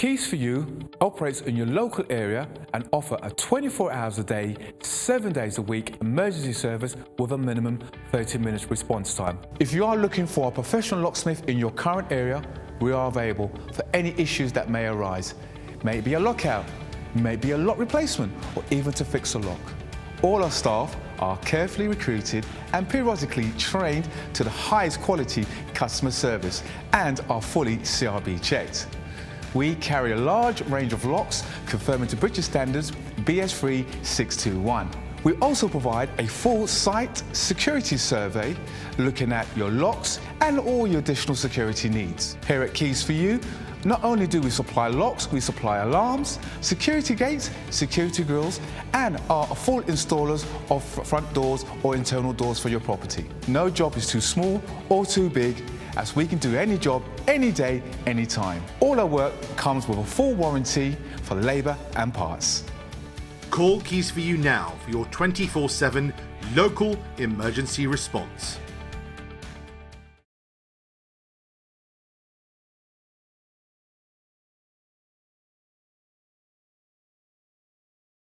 Keys4u operates in your local area and offer a 24 hours a day, 7 days a week emergency service with a minimum 30 minutes response time. If you are looking for a professional locksmith in your current area, we are available for any issues that may arise. May it be a lockout, may it be a lock replacement, or even to fix a lock. All our staff are carefully recruited and periodically trained to the highest quality customer service and are fully CRB checked. We carry a large range of locks conforming to British standards BS3 621. We also provide a full site security survey looking at your locks and all your additional security needs. Here at Keys4u, not only do we supply locks, we supply alarms, security gates, security grills, and are full installers of front doors or internal doors for your property. No job is too small or too big, as we can do any job, any day, any time. All our work comes with a full warranty for labour and parts. Call Keys4u now for your 24/7 local emergency response.